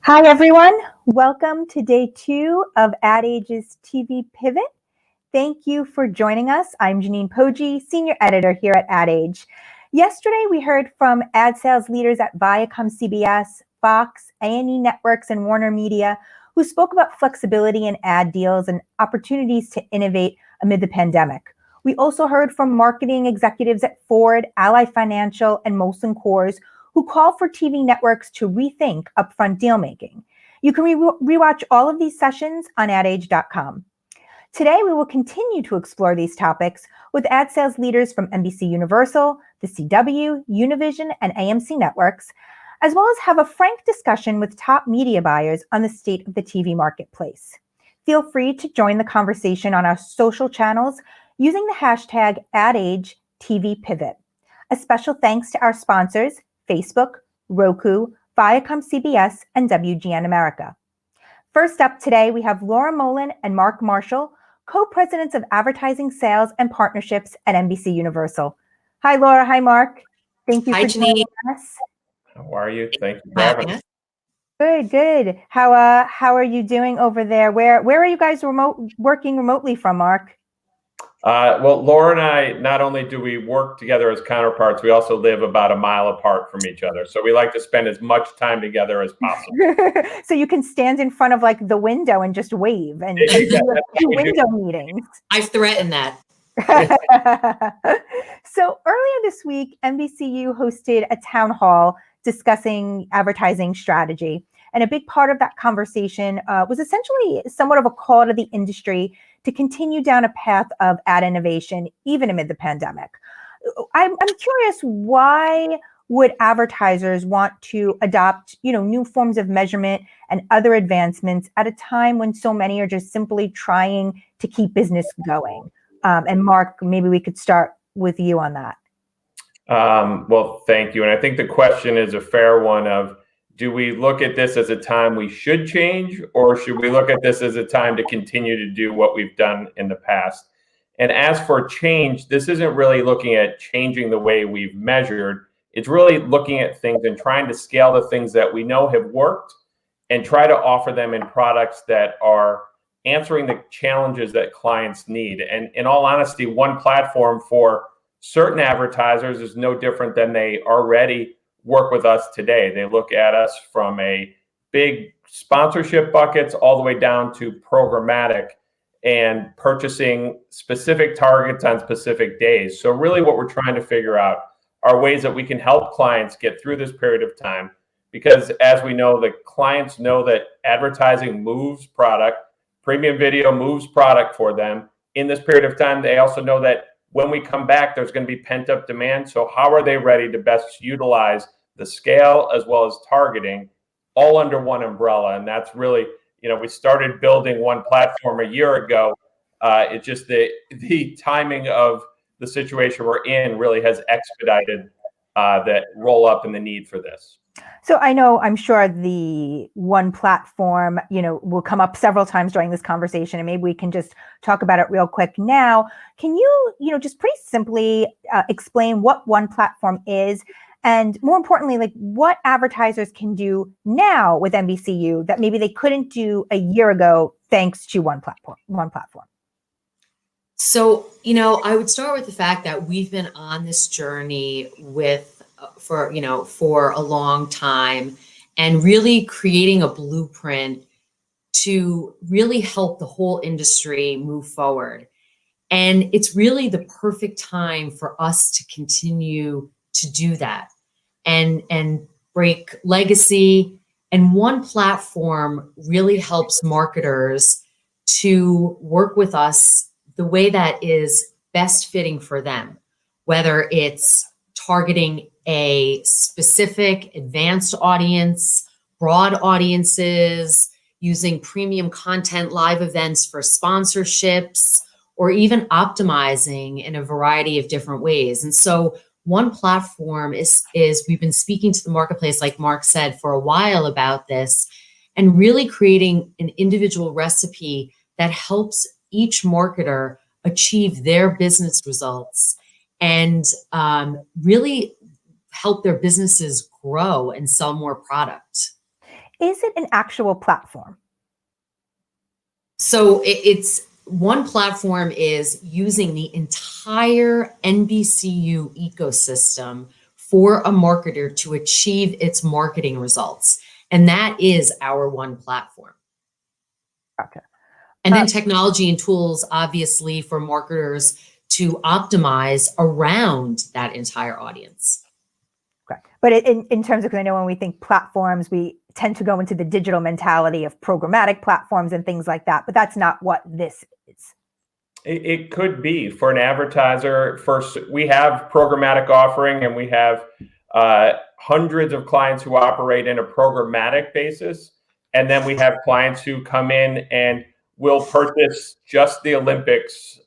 Hi, everyone. Welcome to day 2 of Ad Age's TV Pivot. Thank you for joining us. I'm Janine Poggi, Senior Editor here at Ad Age. Yesterday, we heard from ad sales leaders at Viacom CBS, Fox, A&E Networks, and Warner Media, who spoke about flexibility in ad deals and opportunities to innovate amid the pandemic. We also heard from marketing executives at Ford, Ally Financial, and Molson Coors, who call for TV networks to rethink upfront deal-making. You can rewatch all of these sessions on adage.com. Today, we will continue to explore these topics with ad sales leaders from NBCUniversal, the CW, Univision, and AMC Networks, as well as have a frank discussion with top media buyers on the state of the TV marketplace. Feel free to join the conversation on our social channels using the hashtag #AdAgeTVPivot. A special thanks to our sponsors, Facebook, Roku, Viacom CBS, and WGN America. First up today, we have Laura Molen and Mark Marshall, co-presidents of advertising sales and partnerships at NBCUniversal. Hi, Laura. Hi, Mark. Thank you for joining us. How are you? Thank you for having us. Good. How are you doing over there? Where are you guys working remotely from, Mark? Well, Laura and I, not only do we work together as counterparts, we also live about a mile apart from each other. So we like to spend as much time together as possible. So you can stand in front of like the window and just wave and do window meetings. I've threatened that. So earlier this week, NBCU hosted a town hall discussing advertising strategy. And a big part of that conversation was essentially somewhat of a call to the industry to continue down a path of ad innovation, even amid the pandemic. I'm curious, why would advertisers want to adopt, new forms of measurement and other advancements at a time when so many are just simply trying to keep business going? And Mark, maybe we could start with you on that. Well, thank you. And I think the question is a fair one of, do we look at this as a time we should change, or should we look at this as a time to continue to do what we've done in the past? And as for change, this isn't really looking at changing the way we've measured. It's really looking at things and trying to scale the things that we know have worked and try to offer them in products that are answering the challenges that clients need. And in all honesty, one platform for certain advertisers is no different than they already work with us today. They look at us from a big sponsorship buckets all the way down to programmatic and purchasing specific targets on specific days. So really what we're trying to figure out are ways that we can help clients get through this period of time, because as we know, the clients know that advertising moves product, premium video moves product for them. In this period of time, they also know that when we come back, there's going to be pent-up demand. So how are they ready to best utilize the scale as well as targeting all under one umbrella? And that's really, we started building one platform a year ago. It's just the timing of the situation we're in really has expedited that roll up and the need for this. So I'm sure the one platform, will come up several times during this conversation, and maybe we can just talk about it real quick now. Can you, just pretty simply explain what one platform is, and more importantly, like what advertisers can do now with NBCU that maybe they couldn't do a year ago thanks to one platform? So, I would start with the fact that we've been on this journey for a long time, and really creating a blueprint to really help the whole industry move forward. And it's really the perfect time for us to continue to do that and break legacy. And one platform really helps marketers to work with us the way that is best fitting for them, whether it's targeting a specific advanced audience, broad audiences, using premium content, live events for sponsorships, or even optimizing in a variety of different ways. And so one platform is we've been speaking to the marketplace, like Mark said, for a while about this, and really creating an individual recipe that helps each marketer achieve their business results and really help their businesses grow and sell more product. Is it an actual platform? So it's one platform is using the entire NBCU ecosystem for a marketer to achieve its marketing results. And that is our one platform. Okay. And then technology and tools, obviously, for marketers to optimize around that entire audience. Okay. But in terms of, because I know when we think platforms, we tend to go into the digital mentality of programmatic platforms and things like that, but that's not what this is. It could be for an advertiser. First, we have programmatic offering, and we have hundreds of clients who operate in a programmatic basis. And then we have clients who come in and will purchase just the Olympics.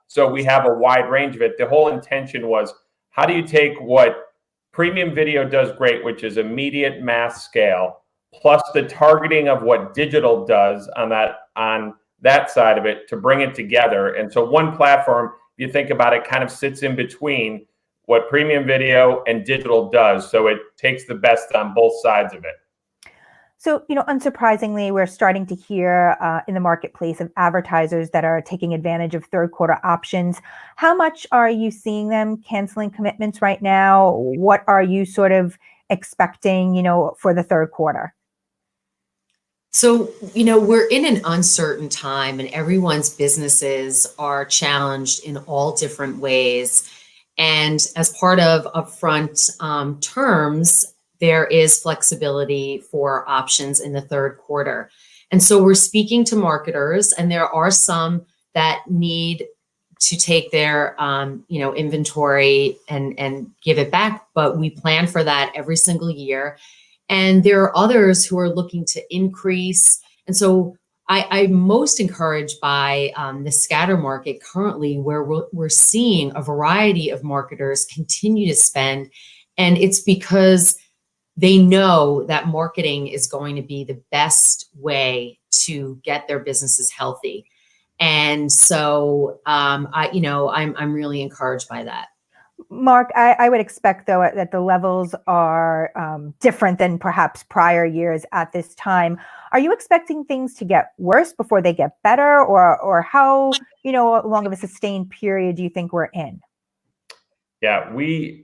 So we have a wide range of it. The whole intention was, how do you take what premium video does great, which is immediate mass scale, plus the targeting of what digital does on that side of it, to bring it together. And so one platform, if you think about it, kind of sits in between what premium video and digital does. So it takes the best on both sides of it. So, unsurprisingly, we're starting to hear in the marketplace of advertisers that are taking advantage of third quarter options. How much are you seeing them canceling commitments right now? What are you sort of expecting, for the third quarter? So, we're in an uncertain time, and everyone's businesses are challenged in all different ways. And as part of upfront terms, there is flexibility for options in the third quarter. And so we're speaking to marketers, and there are some that need to take their inventory and give it back, but we plan for that every single year. And there are others who are looking to increase. And so I'm most encouraged by the scatter market currently, where we're seeing a variety of marketers continue to spend. And it's because they know that marketing is going to be the best way to get their businesses healthy. And so, I'm really encouraged by that. Mark, I would expect, though, that the levels are different than perhaps prior years at this time. Are you expecting things to get worse before they get better, or how long of a sustained period do you think we're in? Yeah,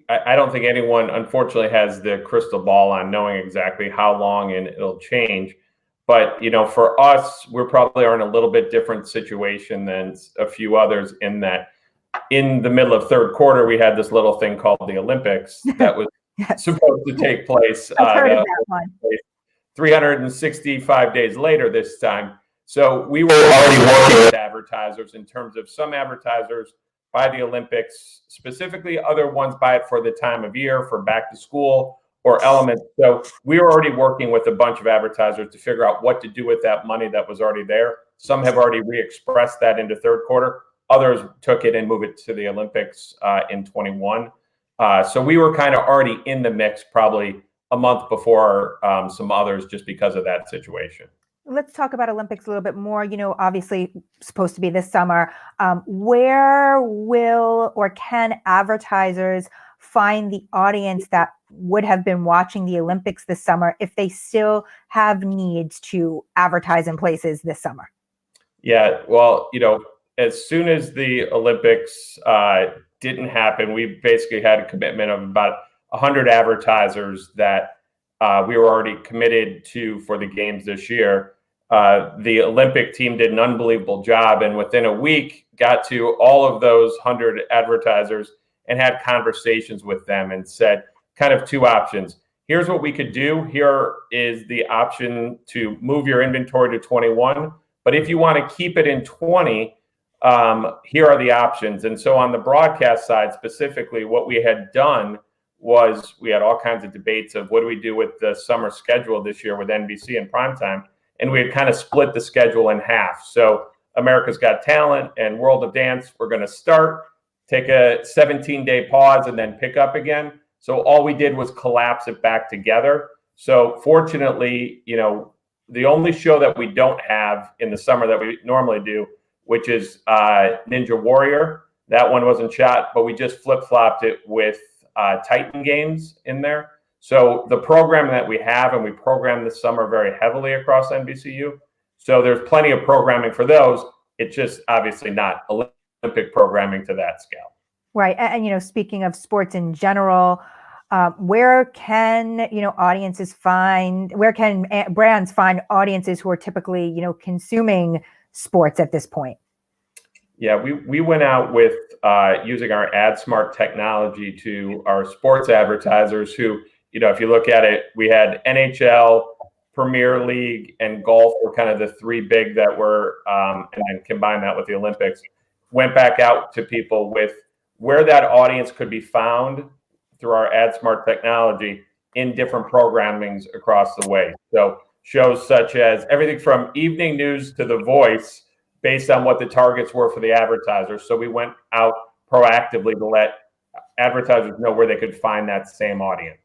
I don't think anyone, unfortunately, has the crystal ball on knowing exactly how long and it'll change. But, for us, we're probably are in a little bit different situation than a few others, in that in the middle of third quarter, we had this little thing called the Olympics that was Yes. supposed to take place. I've heard of that one. 365 days later this time. So we were already working with advertisers in terms of some advertisers buy the Olympics specifically, other ones buy it for the time of year, for back to school or elements. So we were already working with a bunch of advertisers to figure out what to do with that money that was already there. Some have already re-expressed that into third quarter. Others took it and moved it to the Olympics in 21. So we were kind of already in the mix probably a month before some others, just because of that situation. Let's talk about Olympics a little bit more. Obviously supposed to be this summer. Where will or can advertisers find the audience that would have been watching the Olympics this summer if they still have needs to advertise in places this summer? Yeah, well, as soon as the Olympics didn't happen, we basically had a commitment of about 100 advertisers that we were already committed to for the games this year. The Olympic team did an unbelievable job, and within a week got to all of those 100 advertisers and had conversations with them and said kind of two options. Here's what we could do. Here is the option to move your inventory to 21. But if you want to keep it in 20, here are the options. And so on the broadcast side specifically, what we had done was we had all kinds of debates of what do we do with the summer schedule this year with NBC and primetime. And we had kind of split the schedule in half. So America's Got Talent and World of Dance, we're going to start, take a 17-day pause, and then pick up again. So all we did was collapse it back together. So fortunately, the only show that we don't have in the summer that we normally do, which is Ninja Warrior, that one wasn't shot, but we just flip-flopped it with Titan Games in there. So the program that we have, and we program this summer very heavily across NBCU. So there's plenty of programming for those. It's just obviously not Olympic programming to that scale. Right. And speaking of sports in general, where can, where can brands find audiences who are typically, consuming sports at this point? Yeah, we went out with using our AdSmart technology to our sports advertisers who, if you look at it, we had NHL, Premier League, and golf were kind of the three big that were, and then combine that with the Olympics, went back out to people with where that audience could be found through our AdSmart technology in different programmings across the way. So shows such as everything from evening news to The Voice, based on what the targets were for the advertisers. So we went out proactively to let advertisers know where they could find that same audience.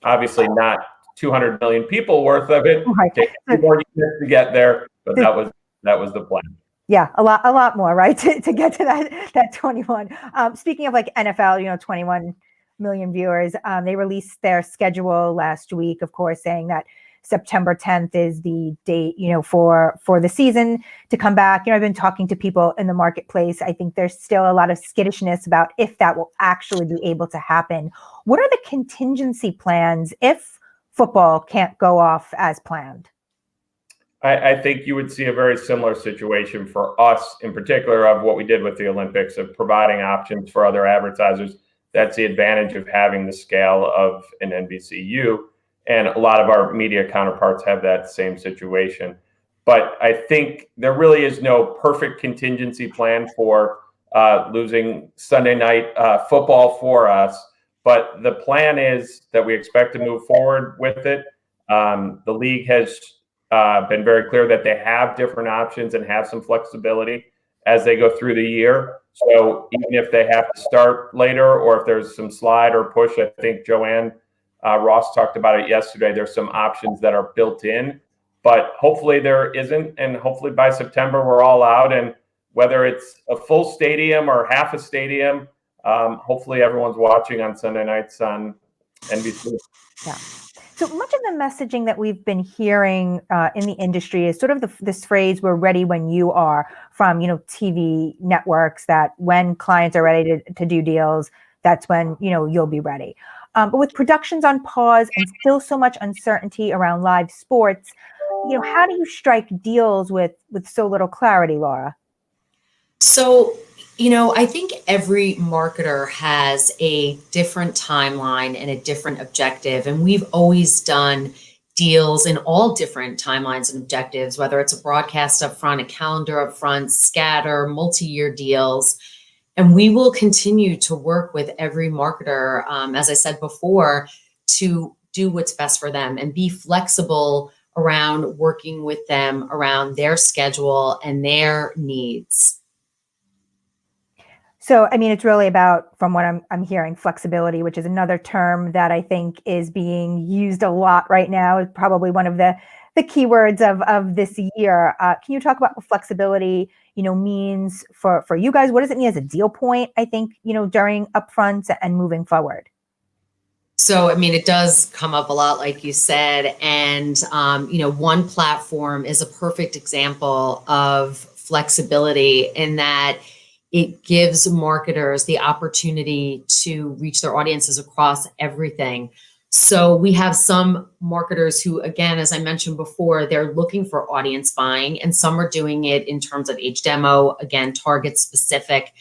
Obviously not 200 million people worth of it. Right. Take more years to get there, but that was the plan. Yeah, a lot more, right? To get to that 21. Speaking of like NFL, 21 million viewers, they released their schedule last week, of course, saying that September 10th is the date, for the season to come back. I've been talking to people in the marketplace. I think there's still a lot of skittishness about if that will actually be able to happen. What are the contingency plans if football can't go off as planned? I think you would see a very similar situation for us in particular of what we did with the Olympics, of providing options for other advertisers. That's the advantage of having the scale of an NBCU. And a lot of our media counterparts have that same situation. But I think there really is no perfect contingency plan for losing Sunday night football for us. But the plan is that we expect to move forward with it. The league has been very clear that they have different options and have some flexibility as they go through the year. So even if they have to start later, or if there's some slide or push, I think Joanne Ross talked about it yesterday, there's some options that are built in, but hopefully there isn't. And hopefully by September, we're all out. And whether it's a full stadium or half a stadium, hopefully everyone's watching on Sunday nights on NBC. Yeah. So much of the messaging that we've been hearing in the industry is sort of this phrase, "we're ready when you are," from, TV networks, that when clients are ready to do deals, that's when, you'll be ready. But with productions on pause and still so much uncertainty around live sports, how do you strike deals with so little clarity, Laura? So, I think every marketer has a different timeline and a different objective. And we've always done deals in all different timelines and objectives, whether it's a broadcast up front, a calendar up front, scatter, multi-year deals. And we will continue to work with every marketer, as I said before, to do what's best for them and be flexible around working with them around their schedule and their needs. So, it's really about, from what I'm hearing, flexibility, which is another term that I think is being used a lot right now. It's probably one of the keywords of this year. Can you talk about what flexibility, means for you guys? What does it mean as a deal point, I think, during upfronts and moving forward? So, it does come up a lot, like you said, and, one platform is a perfect example of flexibility in that it gives marketers the opportunity to reach their audiences across everything. So we have some marketers who, again, as I mentioned before, they're looking for audience buying, and some are doing it in terms of age demo, again, target specific.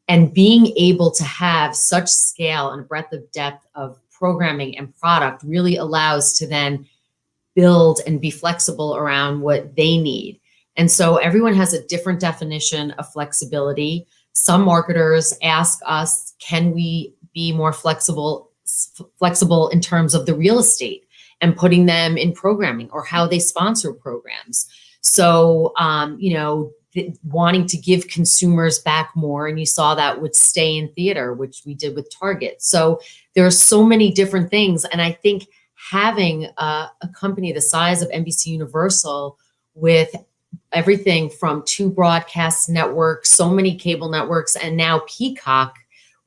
And being able to have such scale and breadth of depth of programming and product really allows to then build and be flexible around what they need. And so everyone has a different definition of flexibility. Some marketers ask us, can we be more flexible in terms of the real estate and putting them in programming or how they sponsor programs? So, wanting to give consumers back more. And you saw that with Stay in Theater, which we did with Target. So there are so many different things. And I think having a company the size of NBCUniversal with everything from 2 broadcast networks, so many cable networks, and now Peacock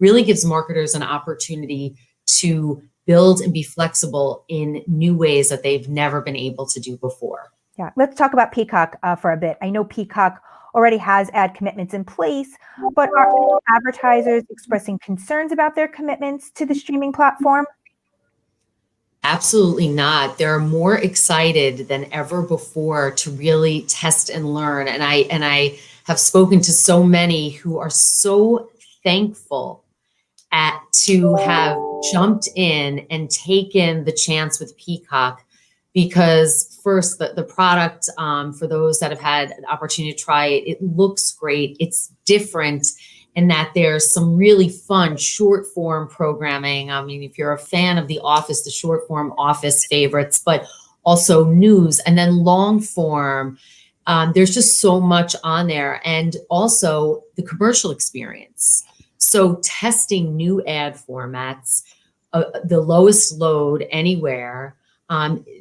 really gives marketers an opportunity to build and be flexible in new ways that they've never been able to do before. Yeah, let's talk about Peacock for a bit. I know Peacock already has ad commitments in place, but are advertisers expressing concerns about their commitments to the streaming platform? Absolutely not. They're more excited than ever before to really test and learn. And I have spoken to so many who are so thankful to have jumped in and taken the chance with Peacock, because first the product, for those that have had an opportunity to try it, it looks great. It's different in that there's some really fun short form programming. I mean, if you're a fan of The Office, the short form Office favorites, but also news, and then long form. There's just so much on there, and also the commercial experience. So testing new ad formats, the lowest load anywhere.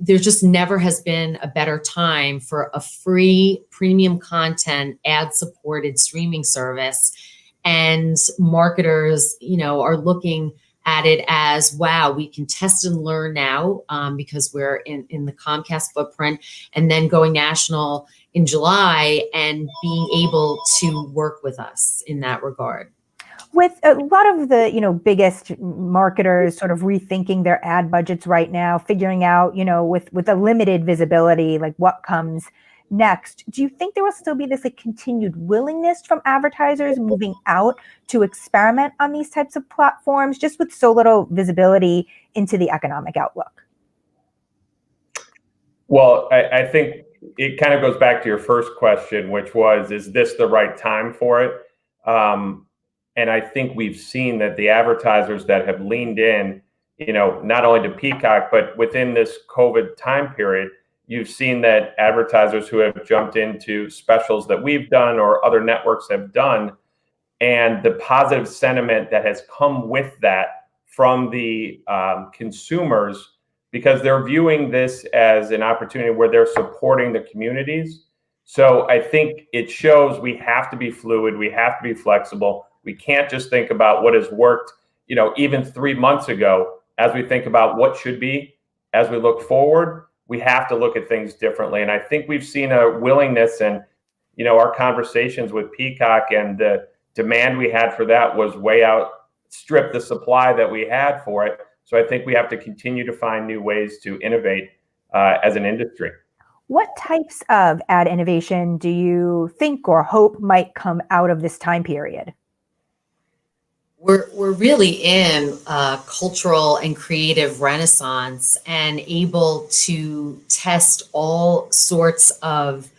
There just never has been a better time for a free premium content ad supported streaming service. And marketers, are looking at it as, wow, we can test and learn now, because we're in the Comcast footprint, and then going national in July and being able to work with us in that regard. With a lot of the, biggest marketers sort of rethinking their ad budgets right now, figuring out, with a limited visibility, like what comes next, do you think there will still be this continued willingness from advertisers moving out to experiment on these types of platforms, just with so little visibility into the economic outlook? Well, I think it kind of goes back to your first question, which was, is this the right time for it? And I think we've seen that the advertisers that have leaned in, not only to Peacock, but within this COVID time period, you've seen that advertisers who have jumped into specials that we've done or other networks have done, and the positive sentiment that has come with that from the consumers, because they're viewing this as an opportunity where they're supporting the communities. So I think it shows we have to be fluid, we have to be flexible. We can't just think about what has worked, even 3 months ago. As we think about what should be, as we look forward, we have to look at things differently. And I think we've seen a willingness, and, our conversations with Peacock and the demand we had for that was way outstrip the supply that we had for it. So I think we have to continue to find new ways to innovate as an industry. What types of ad innovation do you think or hope might come out of this time period? We're really in a cultural and creative renaissance, and able to test all sorts of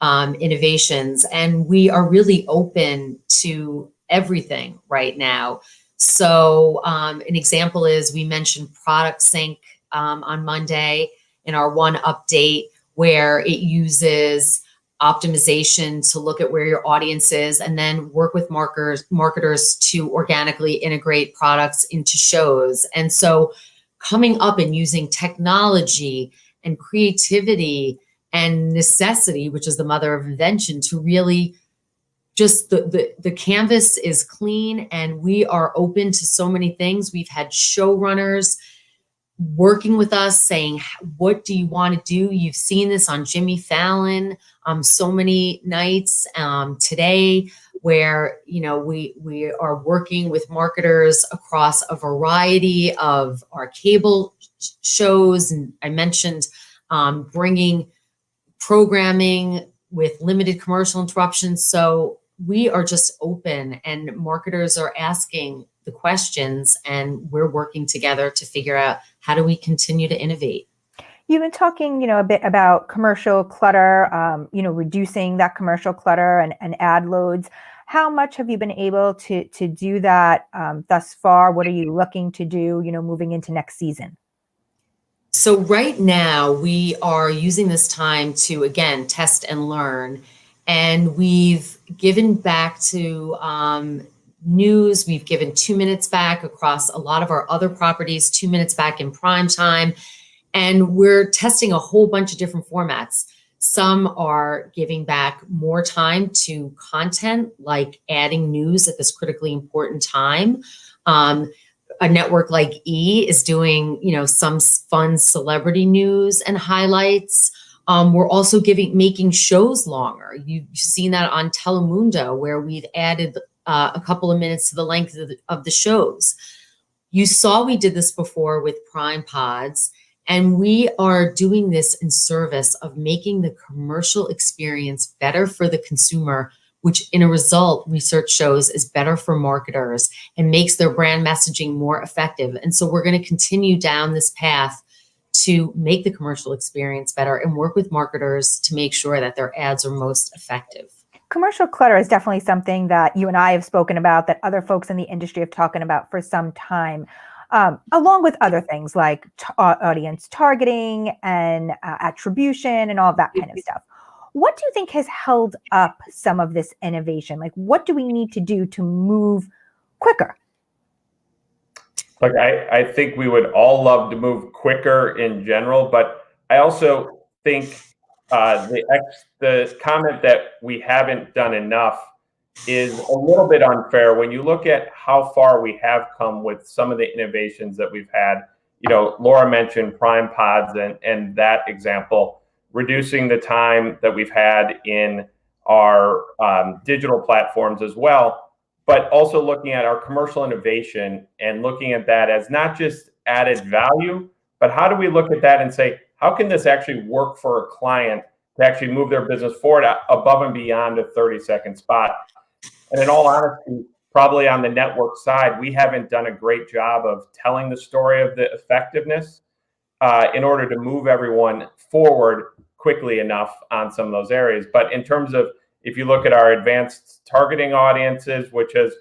innovations. And we are really open to everything right now. So an example is, we mentioned Product Sync on Monday in our one update, where it uses optimization to look at where your audience is, and then work with marketers to organically integrate products into shows. And so coming up and using technology and creativity and necessity, which is the mother of invention, to really just the canvas is clean, and we are open to so many things. We've had showrunners working with us saying, what do you want to do? You've seen this on Jimmy Fallon so many nights today, where we are working with marketers across a variety of our cable shows. And I mentioned bringing programming with limited commercial interruptions. So we are just open, and marketers are asking the questions, and we're working together to figure out, how do we continue to innovate? You've been talking, a bit about commercial clutter, reducing that commercial clutter and ad loads. How much have you been able to do that thus far? What are you looking to do, moving into next season? So right now we are using this time to, again, test and learn. And we've given back to news. We've given 2 minutes back across a lot of our other properties, 2 minutes back in prime time. And we're testing a whole bunch of different formats. Some are giving back more time to content, like adding news at this critically important time. a network like E is doing, some fun celebrity news and highlights. We're also making shows longer. You've seen that on Telemundo, where we've added a couple of minutes to the length of the shows. You saw we did this before with Prime Pods, and we are doing this in service of making the commercial experience better for the consumer, which in a result, research shows is better for marketers and makes their brand messaging more effective. And so we're going to continue down this path to make the commercial experience better and work with marketers to make sure that their ads are most effective. Commercial clutter is definitely something that you and I have spoken about, that other folks in the industry have talked about for some time, along with other things like audience targeting and attribution and all of that kind of stuff. What do you think has held up some of this innovation? Like, what do we need to do to move quicker? Look, I think we would all love to move quicker in general, but I also think the comment that we haven't done enough is a little bit unfair when you look at how far we have come with some of the innovations that we've had. Laura mentioned Prime Pods and that example, reducing the time that we've had in our digital platforms as well, but also looking at our commercial innovation and looking at that as not just added value, but how do we look at that and say, how can this actually work for a client to actually move their business forward above and beyond a 30-second spot? And in all honesty, probably on the network side, we haven't done a great job of telling the story of the effectiveness in order to move everyone forward quickly enough on some of those areas. But in terms of, if you look at our advanced targeting audiences, which has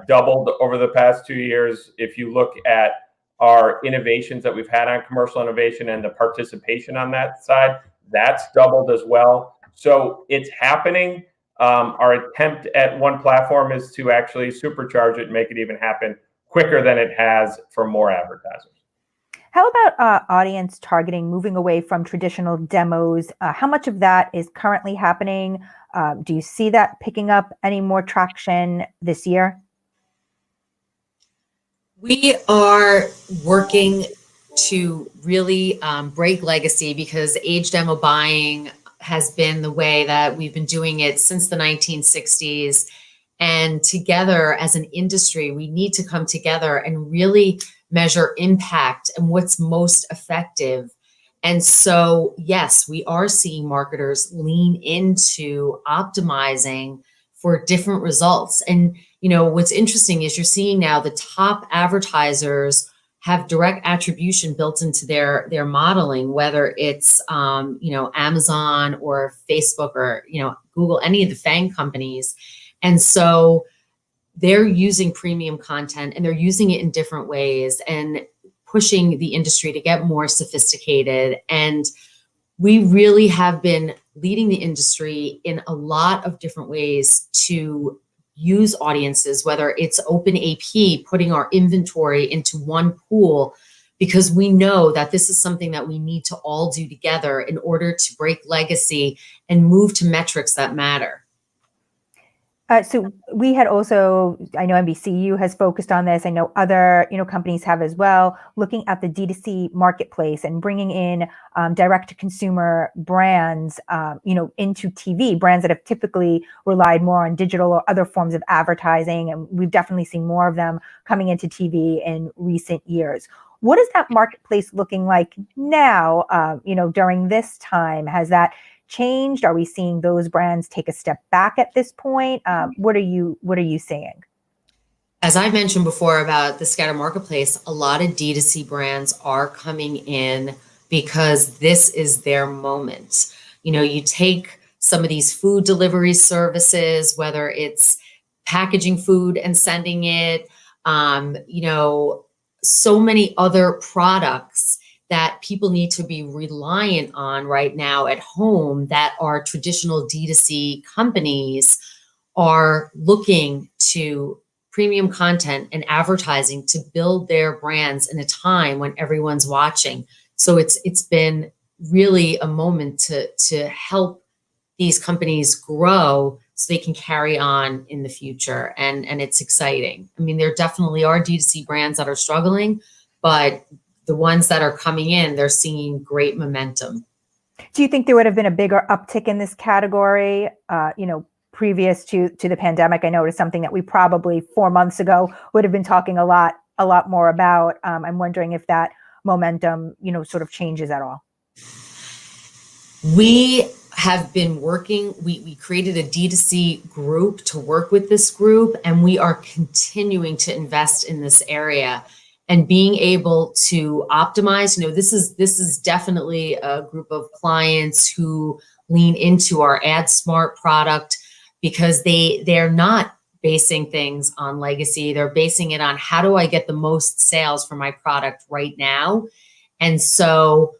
doubled over the past 2 years, if you look at our innovations that we've had on commercial innovation and the participation on that side, that's doubled as well. So it's happening. Our attempt at one platform is to actually supercharge it and make it even happen quicker than it has for more advertisers. How about audience targeting, moving away from traditional demos? How much of that is currently happening? Do you see that picking up any more traction this year? We are working to really break legacy, because age demo buying has been the way that we've been doing it since the 1960s. And together as an industry, we need to come together and really measure impact and what's most effective. And so, yes, we are seeing marketers lean into optimizing for different results. And, what's interesting is you're seeing now the top advertisers have direct attribution built into their modeling, whether it's, Amazon or Facebook or, Google, any of the FANG companies. And so they're using premium content and they're using it in different ways and pushing the industry to get more sophisticated. And we really have been leading the industry in a lot of different ways to use audiences, whether it's open AP, putting our inventory into one pool, because we know that this is something that we need to all do together in order to break legacy and move to metrics that matter. So we had also, I know NBCU has focused on this. I know other, companies have as well, looking at the D2C marketplace and bringing in direct-to-consumer brands, into TV, brands that have typically relied more on digital or other forms of advertising. And we've definitely seen more of them coming into TV in recent years. What is that marketplace looking like now, during this time? Has that changed? Are we seeing those brands take a step back at this point? What are you seeing? As I mentioned before about the scatter marketplace, a lot of D2C brands are coming in because this is their moment. You take some of these food delivery services, whether it's packaging food and sending it, so many other products that people need to be reliant on right now at home, that our traditional D2C companies are looking to premium content and advertising to build their brands in a time when everyone's watching. So it's been really a moment to help these companies grow so they can carry on in the future. And it's exciting. I mean, there definitely are D2C brands that are struggling, but the ones that are coming in, they're seeing great momentum. Do you think there would have been a bigger uptick in this category, previous to the pandemic? I know it is something that we probably 4 months ago would have been talking a lot more about. I'm wondering if that momentum, sort of changes at all. We have been working, we created a D2C group to work with this group, and we are continuing to invest in this area and being able to optimize. This is definitely a group of clients who lean into our Ad Smart product because they're not basing things on legacy. They're basing it on how do I get the most sales for my product right now? And so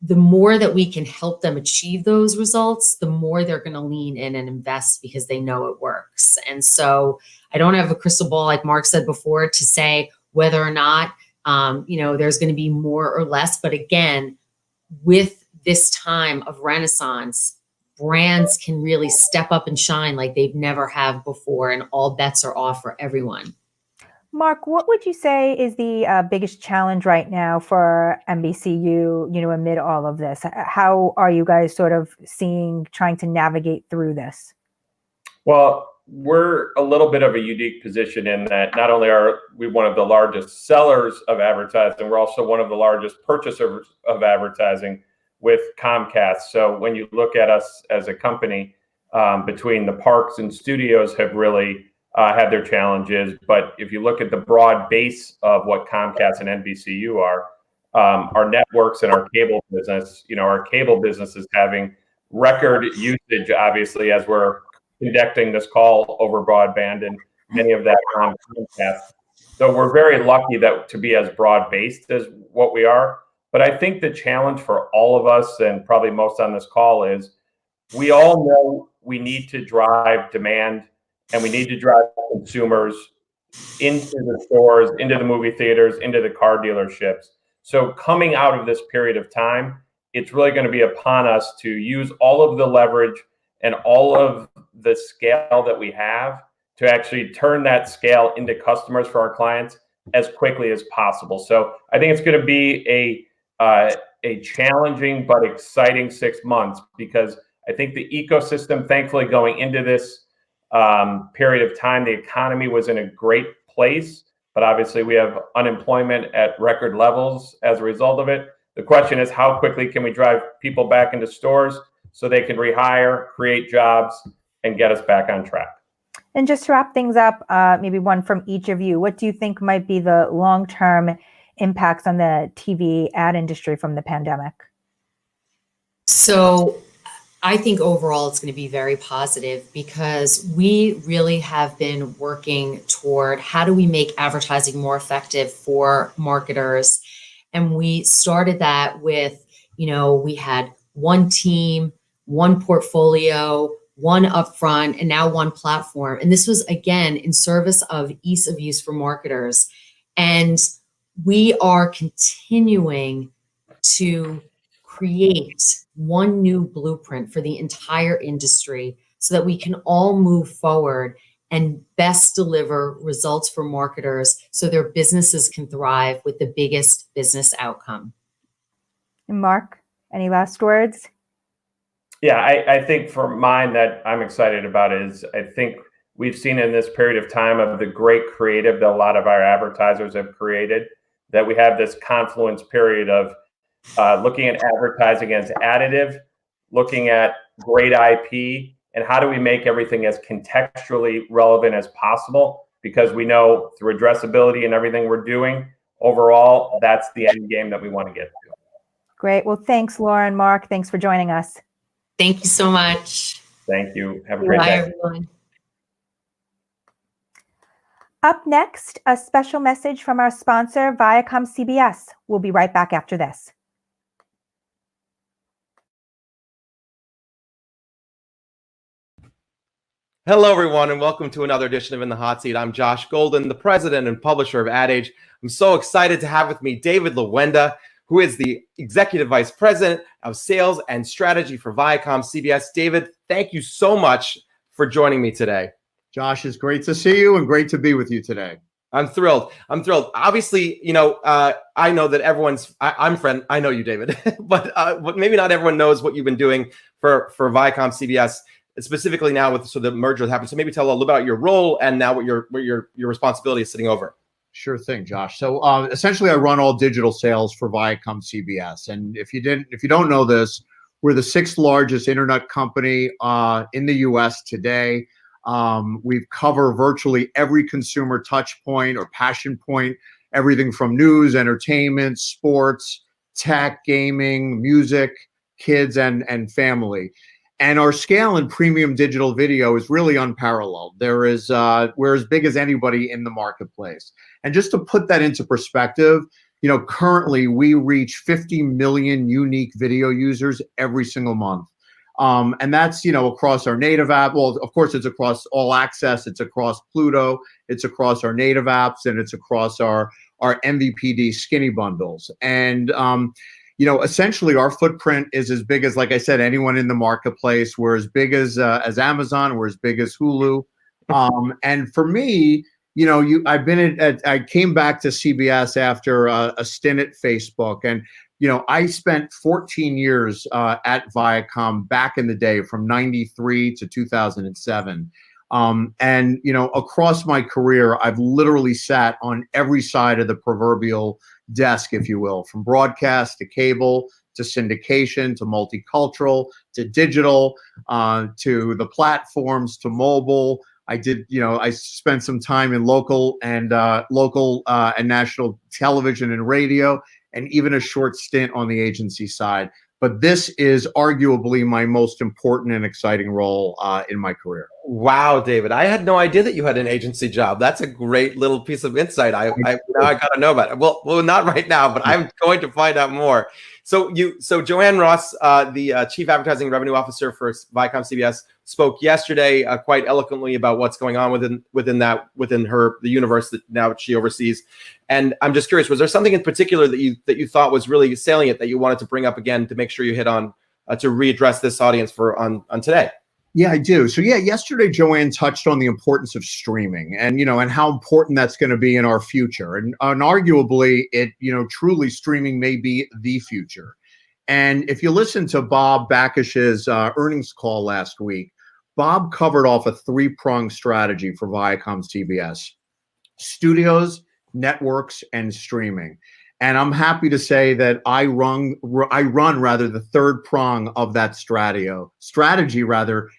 the more that we can help them achieve those results, the more they're going to lean in and invest because they know it works. And so I don't have a crystal ball, like Mark said before, to say whether or not, there's going to be more or less. But again, with this time of renaissance, brands can really step up and shine like they've never have before, and all bets are off for everyone. Mark, what would you say is the biggest challenge right now for NBCU, amid all of this? How are you guys sort of trying to navigate through this? Well, we're a little bit of a unique position in that not only are we one of the largest sellers of advertising, we're also one of the largest purchasers of advertising with Comcast. So when you look at us as a company, between the parks and studios have really had their challenges. But if you look at the broad base of what Comcast and NBCU are, our networks and our cable business, our cable business is having record usage, obviously, as we're conducting this call over broadband, and many of that on Comcast. So we're very lucky to be as broad based as what we are. But I think the challenge for all of us, and probably most on this call, is we all know we need to drive demand and we need to drive consumers into the stores, into the movie theaters, into the car dealerships. So coming out of this period of time, it's really going to be upon us to use all of the leverage and all of the scale that we have to actually turn that scale into customers for our clients as quickly as possible. So I think it's going to be a challenging but exciting 6 months, because I think the ecosystem, thankfully, going into this period of time, the economy was in a great place, but obviously we have unemployment at record levels as a result of it. The question is, how quickly can we drive people back into stores so they can rehire, create jobs, and get us back on track? And just to wrap things up, maybe one from each of you, what do you think might be the long-term impacts on the TV ad industry from the pandemic? So I think overall it's going to be very positive, because we really have been working toward how do we make advertising more effective for marketers. And we started that with, we had one team, one portfolio, one upfront, and now one platform. And this was, again, in service of ease of use for marketers. And we are continuing to create one new blueprint for the entire industry so that we can all move forward and best deliver results for marketers so their businesses can thrive with the biggest business outcome. And Mark, any last words? Yeah, I think for mine that I'm excited about is, I think we've seen in this period of time of the great creative that a lot of our advertisers have created, that we have this confluence period of looking at advertising as additive, looking at great IP, and how do we make everything as contextually relevant as possible, because we know through addressability and everything we're doing, overall, that's the end game that we want to get to. Great. Well, thanks, Laura and Mark. Thanks for joining us. Thank you so much. Thank you. Have a great day. Bye, everyone. Up next, a special message from our sponsor, Viacom CBS. We'll be right back after this. Hello, everyone, and welcome to another edition of In the Hot Seat. I'm Josh Golden, the president and publisher of Ad Age. I'm so excited to have with me David Lawenda, who is the executive vice president of sales and strategy for Viacom CBS. David, thank you so much for joining me today. Josh, it's great to see you and great to be with you today. I'm thrilled. Obviously, I know that I know you, David, but maybe not everyone knows what you've been doing for Viacom CBS, specifically now with the merger that happened. So maybe tell a little about your role and now what your responsibility is sitting over. Sure thing, Josh. So essentially, I run all digital sales for Viacom CBS. And if you don't know this, we're the sixth largest internet company in the U.S. today. We cover virtually every consumer touch point or passion point, everything from news, entertainment, sports, tech, gaming, music, kids, and family. And our scale in premium digital video is really unparalleled. We're as big as anybody in the marketplace. And just to put that into perspective, currently we reach 50 million unique video users every single month. And that's, across our native app. Well, of course, it's across All Access. It's across Pluto. It's across our native apps, and it's across our MVPD skinny bundles. And, essentially our footprint is as big as, like I said, anyone in the marketplace. We're as big as Amazon. We're as big as Hulu. And for me, I came back to CBS after a stint at Facebook, and I spent 14 years at Viacom back in the day from 93 to 2007. And across my career, I've literally sat on every side of the proverbial desk, if you will, from broadcast to cable to syndication to multicultural to digital to the platforms to mobile. I spent some time in local and national television and radio, and even a short stint on the agency side. But this is arguably my most important and exciting role in my career. Wow, David, I had no idea that you had an agency job. That's a great little piece of insight. Now I got to know about it. Well, not right now, but I'm going to find out more. So Joanne Ross, the Chief Advertising Revenue Officer for Viacom CBS, spoke yesterday quite eloquently about what's going on within the universe that now she oversees. And I'm just curious, was there something in particular that you thought was really salient that you wanted to bring up again to make sure you hit on to readdress this audience on today? Yeah, I do. So yesterday Joanne touched on the importance of streaming and how important that's going to be in our future. And arguably truly streaming may be the future. And if you listen to Bob Bakish's earnings call last week, Bob covered off a three-pronged strategy for Viacom CBS: studios, networks, and streaming. And I'm happy to say that I run the third prong of that strategy,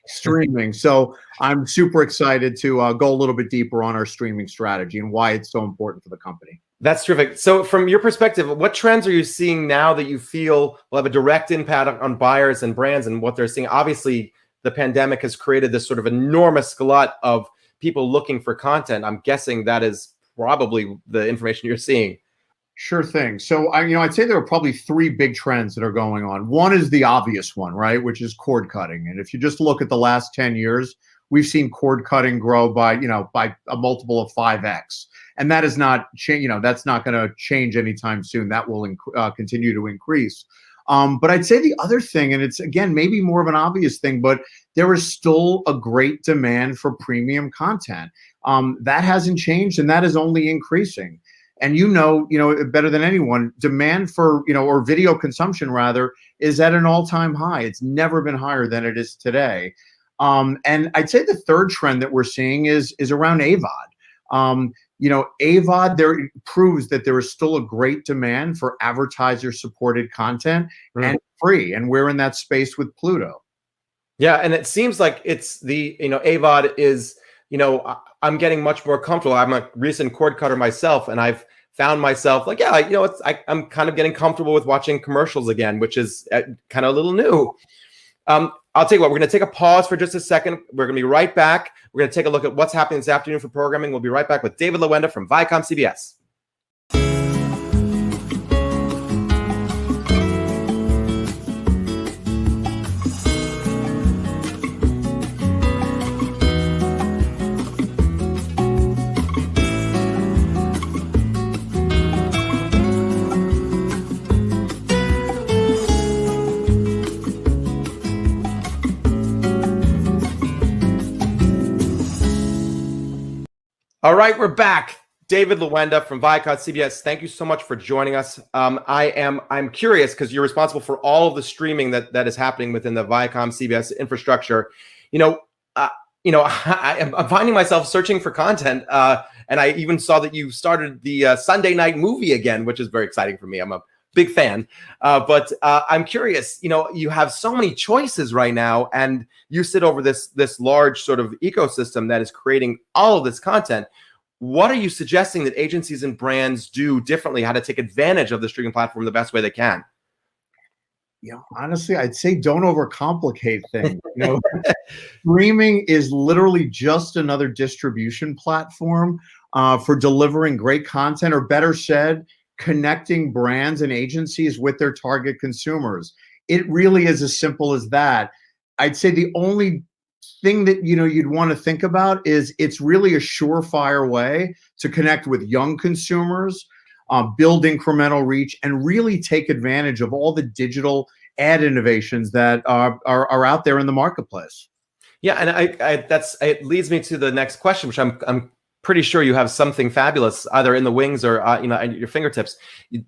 streaming. So I'm super excited to go a little bit deeper on our streaming strategy and why it's so important for the company. That's terrific. So from your perspective, what trends are you seeing now that you feel will have a direct impact on buyers and brands and what they're seeing? Obviously, the pandemic has created this sort of enormous glut of people looking for content. I'm guessing that is probably the information you're seeing. Sure thing. So I'd say there are probably three big trends that are going on. One is the obvious one, right, which is cord cutting. And if you just look at the last 10 years, we've seen cord cutting grow by a multiple of 5x. And that is not that's not going to change anytime soon. That will continue to increase. But I'd say the other thing, and it's again maybe more of an obvious thing, but there is still a great demand for premium content. That hasn't changed, and that is only increasing. And better than anyone, demand for or video consumption rather is at an all-time high. It's never been higher than it is today. And I'd say the third trend that we're seeing is around AVOD. AVOD there proves that there is still a great demand for advertiser-supported content and free, and we're in that space with Pluto. Yeah, and it seems like it's the AVOD is I'm getting much more comfortable. I'm a recent cord cutter myself, and I've found myself I'm kind of getting comfortable with watching commercials again, which is kind of a little new. I'll tell you what, we're going to take a pause for just a second. We're going to be right back. We're going to take a look at what's happening this afternoon for programming. We'll be right back with David Lawenda from Viacom CBS. All right, we're back. David Lewenda from Viacom CBS. Thank you so much for joining us. I'm curious because you're responsible for all of the streaming that is happening within the Viacom CBS infrastructure. I'm finding myself searching for content, and I even saw that you started the Sunday night movie again, which is very exciting for me. I'm a big fan, but I'm curious. You have so many choices right now, and you sit over this large sort of ecosystem that is creating all of this content. What are you suggesting that agencies and brands do differently? How to take advantage of the streaming platform the best way they can? Honestly, I'd say don't overcomplicate things. Streaming is literally just another distribution platform for delivering great content, or better said, connecting brands and agencies with their target consumers. It really is as simple as that. I'd say the only thing that you'd want to think about is it's really a surefire way to connect with young consumers, build incremental reach, and really take advantage of all the digital ad innovations that are out there in the marketplace. Yeah, and it leads me to the next question, which I'm pretty sure you have something fabulous either in the wings or at your fingertips.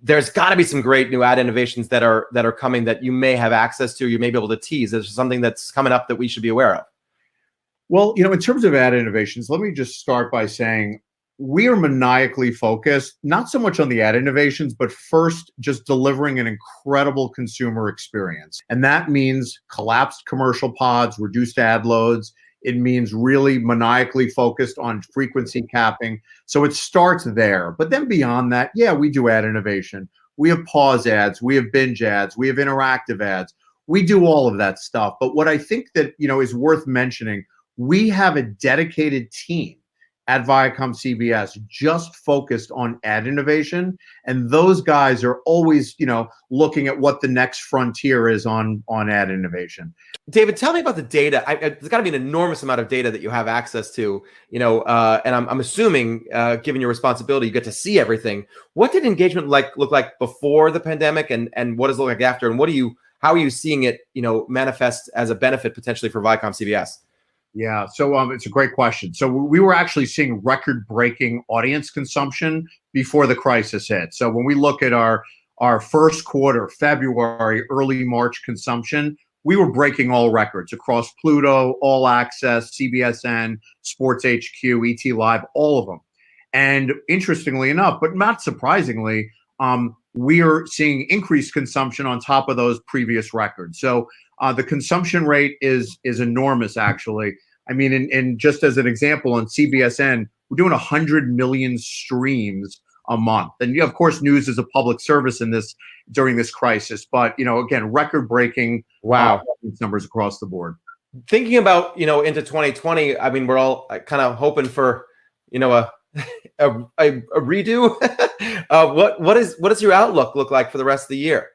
There's got to be some great new ad innovations that are coming that you may have access to. You may be able to tease. There's something that's coming up that we should be aware of. Well, in terms of ad innovations, let me just start by saying we are maniacally focused, not so much on the ad innovations, but first just delivering an incredible consumer experience. And that means collapsed commercial pods, reduced ad loads. It means really maniacally focused on frequency capping. So it starts there. But then beyond that, yeah, we do ad innovation. We have pause ads. We have binge ads. We have interactive ads. We do all of that stuff. But what I think that, is worth mentioning, we have a dedicated team at Viacom CBS just focused on ad innovation. And those guys are always, looking at what the next frontier is on ad innovation. David, tell me about the data. There's got to be an enormous amount of data that you have access to, and I'm assuming, given your responsibility, you get to see everything. What did engagement look like before the pandemic, and what does it look like after? And how are you seeing it, manifest as a benefit potentially for Viacom CBS? Yeah, so it's a great question. So we were actually seeing record-breaking audience consumption before the crisis hit. So when we look at our first quarter, February, early March consumption, we were breaking all records across Pluto, All Access, CBSN, Sports HQ, ET Live, all of them. And interestingly enough, but not surprisingly, we are seeing increased consumption on top of those previous records. So the consumption rate is enormous, actually. I mean, and just as an example, on CBSN, we're doing 100 million streams a month. And of course, news is a public service during this crisis. But again, record-breaking numbers across the board. Thinking about into 2020, I mean, we're all kind of hoping for a redo. What does your outlook look like for the rest of the year?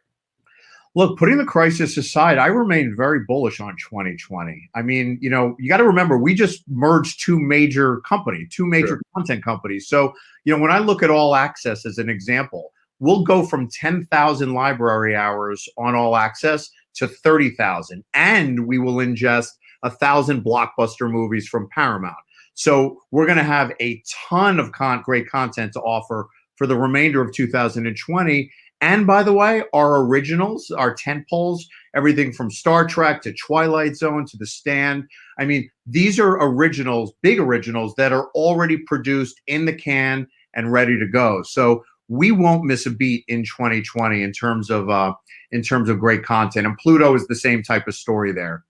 Look, putting the crisis aside, I remain very bullish on 2020. I mean, you got to remember, we just merged two major Sure. content companies. So, when I look at All Access as an example, we'll go from 10,000 library hours on All Access to 30,000, and we will ingest 1,000 blockbuster movies from Paramount. So we're going to have a ton of great content to offer for the remainder of 2020. And by the way, our originals, our tentpoles, everything from Star Trek to Twilight Zone to The Stand. I mean, these are originals, big originals that are already produced in the can and ready to go. So we won't miss a beat in 2020 in terms of great content. And Pluto is the same type of story there.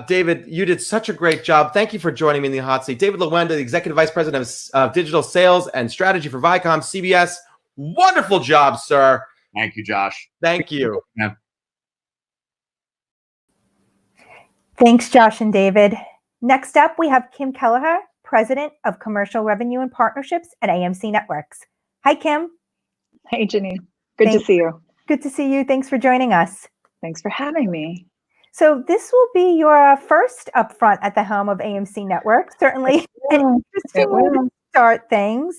David, you did such a great job. Thank you for joining me in the hot seat. David Lewenda, the Executive Vice President of Digital Sales and Strategy for Viacom CBS. Wonderful job, sir. Thank you, Josh. Thank you. Yeah. Thanks, Josh and David. Next up, we have Kim Kelleher, President of Commercial Revenue and Partnerships at AMC Networks. Hi, Kim. Hey, Janine. Good to see you. Good to see you. Thanks for joining us. Thanks for having me. So this will be your first upfront at the helm of AMC Networks. Certainly an interesting way to start things.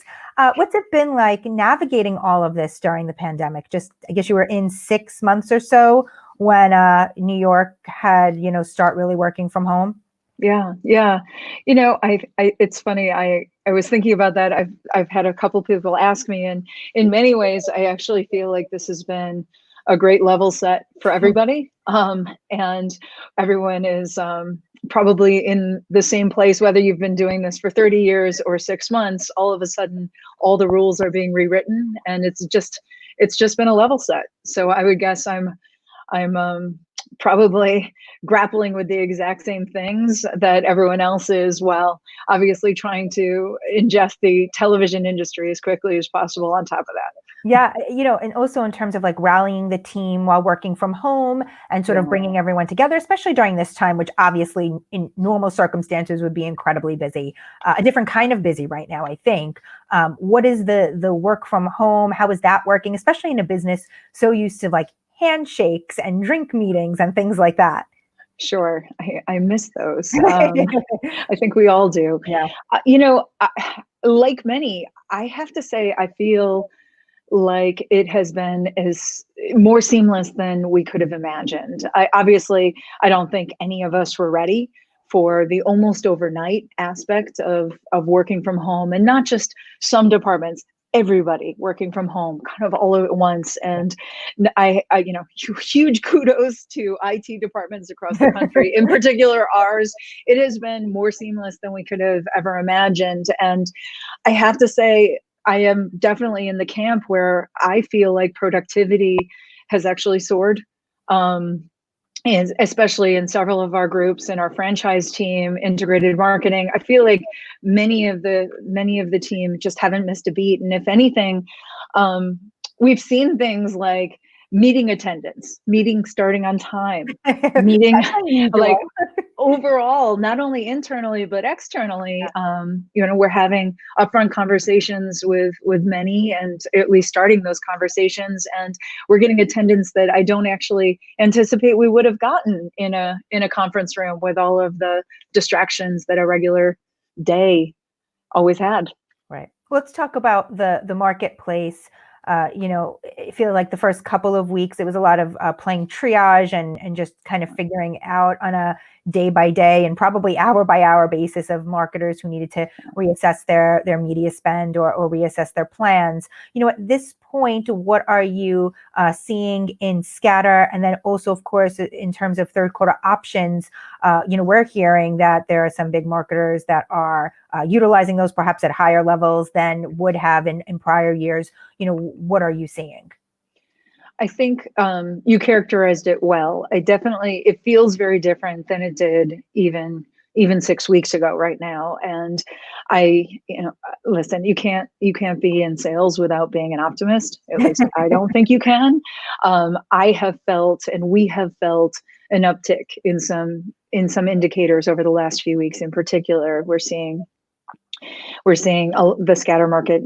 What's it been like navigating all of this during the pandemic? I guess you were in 6 months or so when New York had, start really working from home. Yeah. It's funny. I was thinking about that. I've had a couple people ask me, and in many ways, I actually feel like this has been a great level set for everybody. And everyone is probably in the same place, whether you've been doing this for 30 years or 6 months. All of a sudden, all the rules are being rewritten, and it's just been a level set. So I would guess I'm probably grappling with the exact same things that everyone else is, while obviously trying to ingest the television industry as quickly as possible on top of that. Yeah, and also in terms of like rallying the team while working from home and sort of bringing everyone together, especially during this time, which obviously in normal circumstances would be incredibly busy, a different kind of busy right now, I think. What is the work from home? How is that working, especially in a business so used to like handshakes and drink meetings and things like that? Sure, I miss those. I think we all do. Yeah. Like many, I have to say, I feel like it has been as more seamless than we could have imagined. I don't think any of us were ready for the almost overnight aspect of working from home, and not just some departments, everybody working from home kind of all at once. And I huge kudos to IT departments across the country, in particular ours. It has been more seamless than we could have ever imagined. And I have to say, I am definitely in the camp where I feel like productivity has actually soared, and especially in several of our groups in our franchise team, integrated marketing. I feel like many of the team just haven't missed a beat, and if anything, we've seen things like meeting attendance, meetings starting on time, meeting like overall, not only internally but externally. We're having upfront conversations with many, and at least starting those conversations, and we're getting attendance that I don't actually anticipate we would have gotten in a conference room with all of the distractions that a regular day always had. Right. Let's talk about the marketplace. I feel like the first couple of weeks, it was a lot of playing triage and just kind of figuring out on a day by day and probably hour by hour basis of marketers who needed to reassess their media spend or reassess their plans. At this point, what are you seeing in scatter? And then also, of course, in terms of third quarter options, we're hearing that there are some big marketers that are utilizing those perhaps at higher levels than would have in prior years. What are you seeing? I think you characterized it well. It feels very different than it did even 6 weeks ago right now. And listen, you can't be in sales without being an optimist. At least I don't think you can. I have felt, and we have felt, an uptick in some indicators over the last few weeks. In particular, we're seeing the scatter market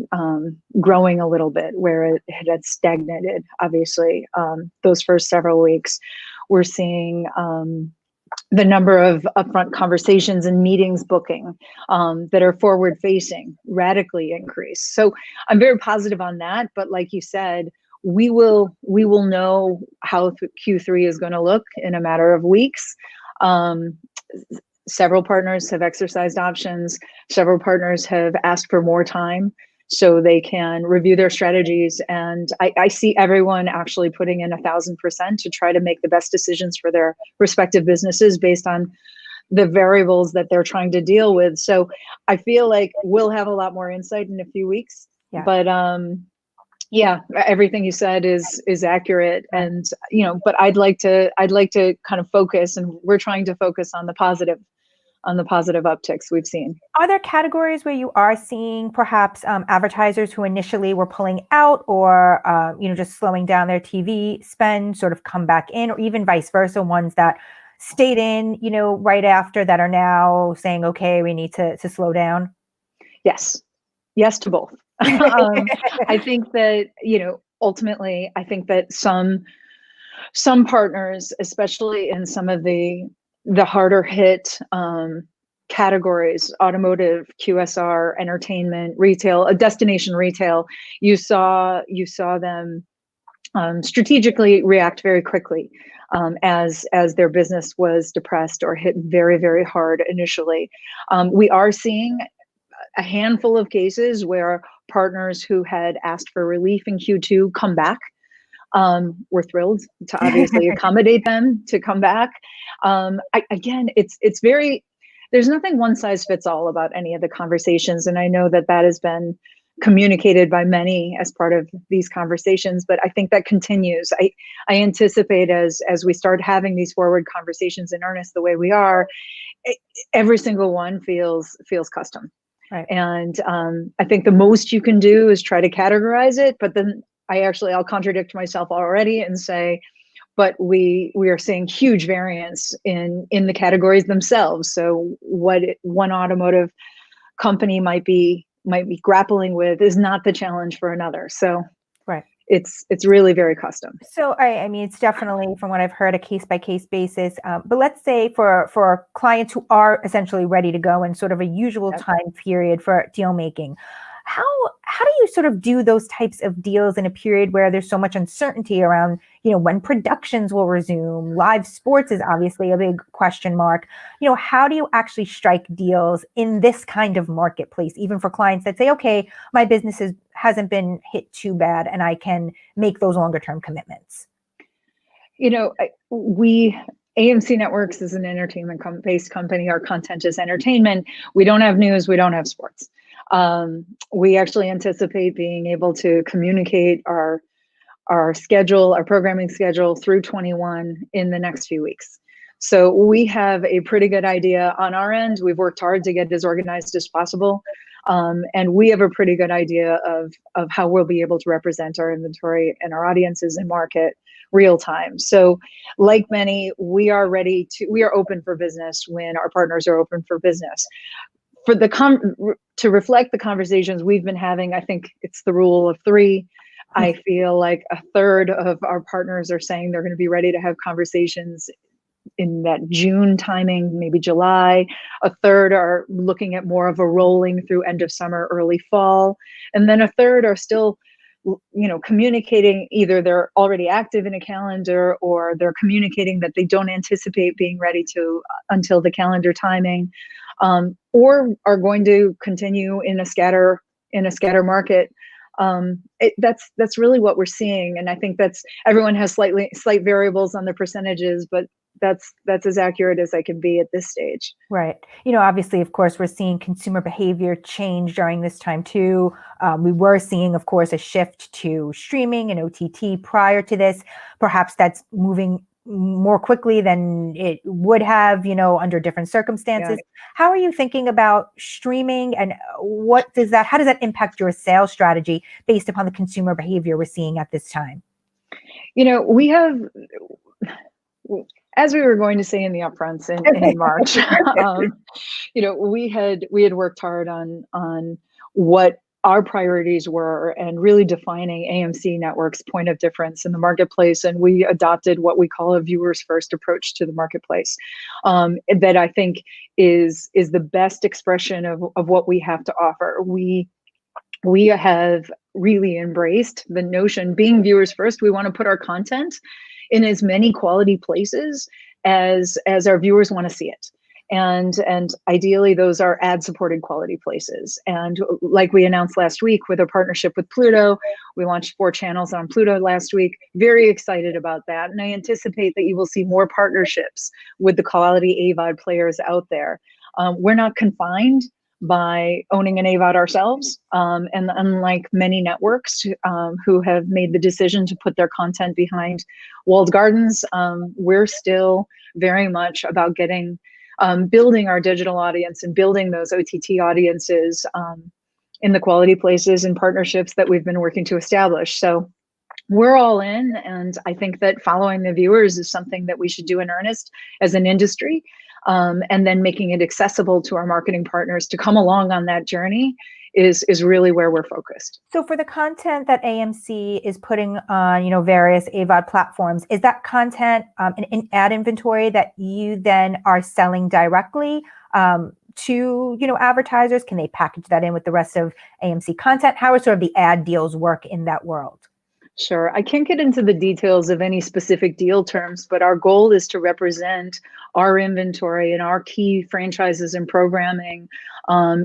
growing a little bit where it had stagnated. Obviously, those first several weeks, we're seeing the number of upfront conversations and meetings booking that are forward facing radically increase. So I'm very positive on that. But like you said, we will know how Q3 is going to look in a matter of weeks. Several partners have exercised options. Several partners have asked for more time so they can review their strategies. And I see everyone actually putting in 1,000% to try to make the best decisions for their respective businesses based on the variables that they're trying to deal with. So I feel like we'll have a lot more insight in a few weeks. Yeah. But everything you said is accurate. And but I'd like to kind of focus, and we're trying to focus on the positive upticks we've seen. Are there categories where you are seeing perhaps advertisers who initially were pulling out or just slowing down their TV spend sort of come back in, or even vice versa, ones that stayed in right after that are now saying, okay, we need to slow down? Yes to both. I think that ultimately, I think that some partners, especially in some of the harder hit categories, automotive, QSR, entertainment, retail, destination retail, you saw them strategically react very quickly as their business was depressed or hit very, very hard initially. We are seeing a handful of cases where partners who had asked for relief in Q2 come back. We're thrilled to obviously accommodate them to come back. Again, it's very, there's nothing one size fits all about any of the conversations. And I know that that has been communicated by many as part of these conversations, but I think that continues. I anticipate as we start having these forward conversations in earnest the way we are, every single one feels custom. Right. And I think the most you can do is try to categorize it, but then I'll contradict myself already and say, but we are seeing huge variance in the categories themselves. So what one automotive company might be grappling with is not the challenge for another. So Right. It's really very custom. So I mean, it's definitely, from what I've heard, a case by case basis. But let's say for clients who are essentially ready to go in sort of a usual time period for deal making, how do you sort of do those types of deals in a period where there's so much uncertainty around, when productions will resume? Live sports is obviously a big question mark. How do you actually strike deals in this kind of marketplace, even for clients that say, okay, my business hasn't been hit too bad and I can make those longer term commitments? AMC Networks is an entertainment-based company. Our content is entertainment. We don't have news. We don't have sports. We actually anticipate being able to communicate our schedule, our programming schedule through 21 in the next few weeks. So we have a pretty good idea on our end. We've worked hard to get as organized as possible. And we have a pretty good idea of how we'll be able to represent our inventory and our audiences in market real time. So like many, we are open for business when our partners are open for business. To reflect the conversations we've been having, I think it's the rule of three. I feel like a third of our partners are saying they're going to be ready to have conversations in that June timing, maybe July. A third are looking at more of a rolling through end of summer, early fall. And then a third are still, communicating, either they're already active in a calendar or they're communicating that they don't anticipate being ready to until the calendar timing, or are going to continue in a scatter market. That's really what we're seeing. And I think everyone has slight variables on the percentages, but that's as accurate as I can be at this stage. Right. Obviously, of course, we're seeing consumer behavior change during this time too. We were seeing, of course, a shift to streaming and OTT prior to this. Perhaps that's moving more quickly than it would have, under different circumstances. Yeah. How are you thinking about streaming, and how does that impact your sales strategy based upon the consumer behavior we're seeing at this time? We have, as we were going to say in the upfronts in March, we had worked hard on what our priorities were and really defining AMC Networks' point of difference in the marketplace. And we adopted what we call a viewers first approach to the marketplace, that I think is the best expression of what we have to offer. We have really embraced the notion, being viewers first, we want to put our content in as many quality places as our viewers want to see it. And ideally, those are ad-supported quality places. And like we announced last week with a partnership with Pluto, we launched 4 channels on Pluto last week. Very excited about that. And I anticipate that you will see more partnerships with the quality AVOD players out there. We're not confined by owning an AVOD ourselves. And unlike many networks who have made the decision to put their content behind walled gardens, we're still very much about building our digital audience and building those OTT audiences in the quality places and partnerships that we've been working to establish. So we're all in, and I think that following the viewers is something that we should do in earnest as an industry, and then making it accessible to our marketing partners to come along on that journey is really where we're focused. So for the content that AMC is putting on, various AVOD platforms, is that content an ad inventory that you then are selling directly to, advertisers? Can they package that in with the rest of AMC content? How are sort of the ad deals work in that world? Sure. I can't get into the details of any specific deal terms, but our goal is to represent our inventory and our key franchises and programming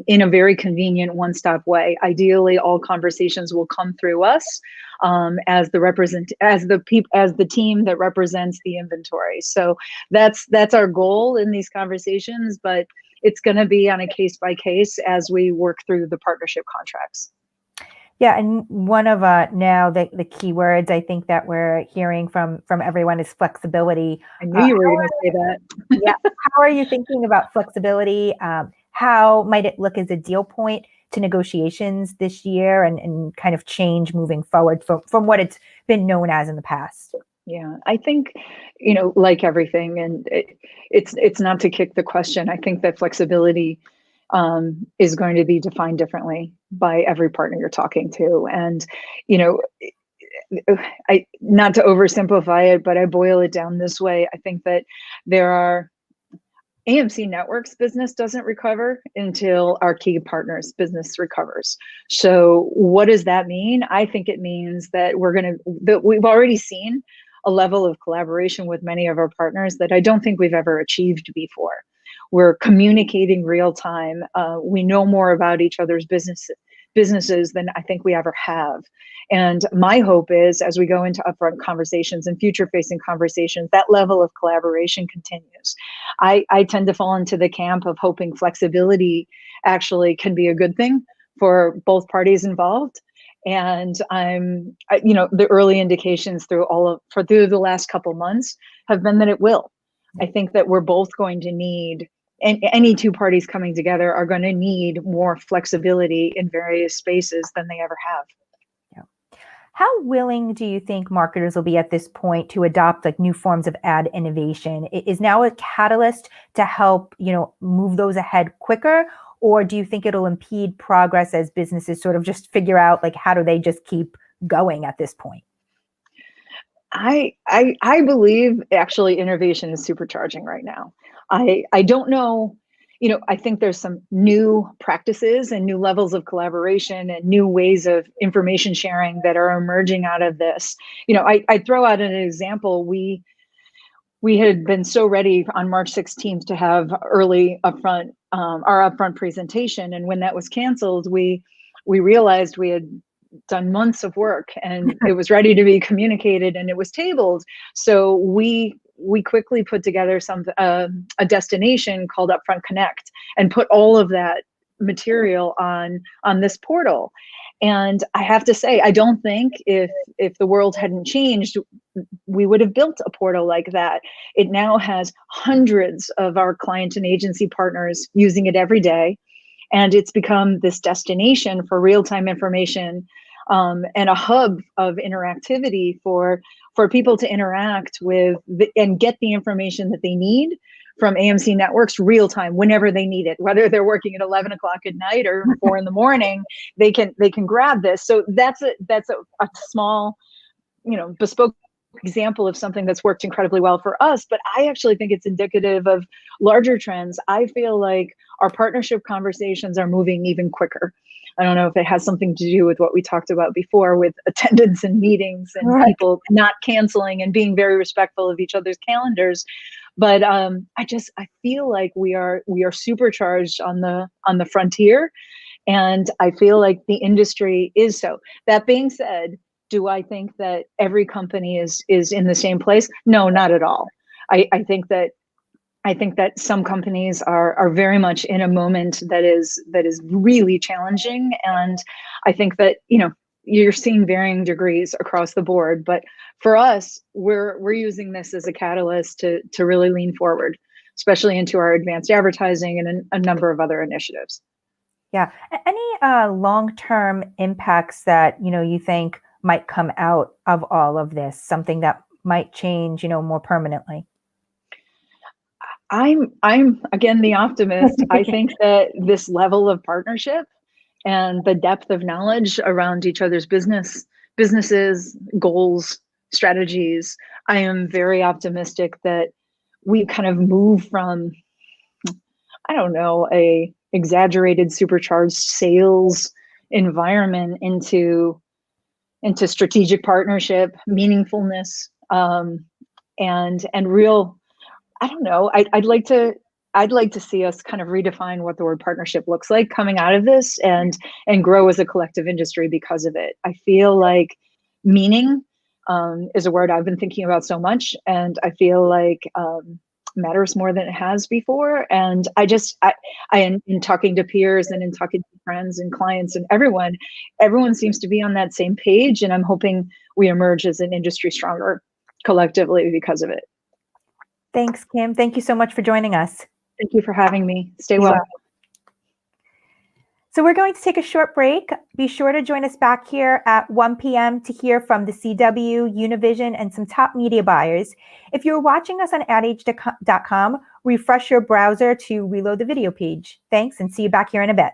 in a very convenient one-stop way. Ideally, all conversations will come through us as the team that represents the inventory. So that's our goal in these conversations, but it's going to be on a case by case as we work through the partnership contracts. Yeah, and one of now the keywords I think that we're hearing from everyone is flexibility. I knew you were going to say that. Yeah, how are you thinking about flexibility? How might it look as a deal point to negotiations this year, and kind of change moving forward from what it's been known as in the past? Yeah, I think, like everything, and it's not to kick the question. I think that flexibility is going to be defined differently by every partner you're talking to. And, I not to oversimplify it, but I boil it down this way. I think that there are AMC Networks business doesn't recover until our key partners business recovers. So what does that mean? I think it means that we've already seen a level of collaboration with many of our partners that I don't think we've ever achieved before. We're communicating real time. We know more about each other's businesses than I think we ever have. And my hope is, as we go into upfront conversations and future facing conversations, that level of collaboration continues. I tend to fall into the camp of hoping flexibility actually can be a good thing for both parties involved. And the early indications through the last couple months have been that it will. I think that we're both going to need, and any two parties coming together are going to need more flexibility in various spaces than they ever have. Yeah. How willing do you think marketers will be at this point to adopt like new forms of ad innovation? Is now a catalyst to help, move those ahead quicker? Or do you think it'll impede progress as businesses sort of just figure out like how do they just keep going at this point? I believe actually innovation is supercharging right now. I don't know, I think there's some new practices and new levels of collaboration and new ways of information sharing that are emerging out of this. I throw out an example. We had been so ready on March 16th to have early upfront, our upfront presentation. And when that was canceled, we realized we had done months of work and it was ready to be communicated and it was tabled. So we quickly put together a destination called Upfront Connect and put all of that material on this portal. And I have to say, I don't think if the world hadn't changed, we would have built a portal like that. It now has hundreds of our client and agency partners using it every day. And it's become this destination for real-time information and a hub of interactivity for people to interact with and get the information that they need from AMC Networks real time whenever they need it, whether they're working at 11 o'clock at night or 4 a.m, they can grab this. So that's a small, bespoke example of something that's worked incredibly well for us, but I actually think it's indicative of larger trends. I feel like our partnership conversations are moving even quicker. I don't know if it has something to do with what we talked about before with attendance and meetings and right. People not canceling and being very respectful of each other's calendars. But I feel like we are supercharged on the frontier, and I feel like the industry is so. That being said, do I think that every company is in the same place? No, not at all. I think that some companies are very much in a moment that is really challenging, and I think that you're seeing varying degrees across the board. But for us, we're using this as a catalyst to really lean forward, especially into our advanced advertising and a number of other initiatives. Yeah. Any long-term impacts that you think might come out of all of this? Something that might change, more permanently? I'm again the optimist. I think that this level of partnership and the depth of knowledge around each other's businesses, goals, strategies, I am very optimistic that we kind of move from, I don't know, a exaggerated supercharged sales environment into into strategic partnership, meaningfulness, and real. I don't know. I'd like to see us kind of redefine what the word partnership looks like coming out of this, and grow as a collective industry because of it. I feel like meaning is a word I've been thinking about so much, and I feel like matters more than it has before. And I in talking to peers and in talking to friends and clients and everyone seems to be on that same page, and I'm hoping we emerge as an industry stronger collectively because of it. Thanks, Kim. Thank you so much for joining us. Thank you for having me. Stay Be well. well. So we're going to take a short break. Be sure to join us back here at 1 p.m. to hear from the CW, Univision, and some top media buyers. If you're watching us on adage.com, refresh your browser to reload the video page. Thanks, and see you back here in a bit.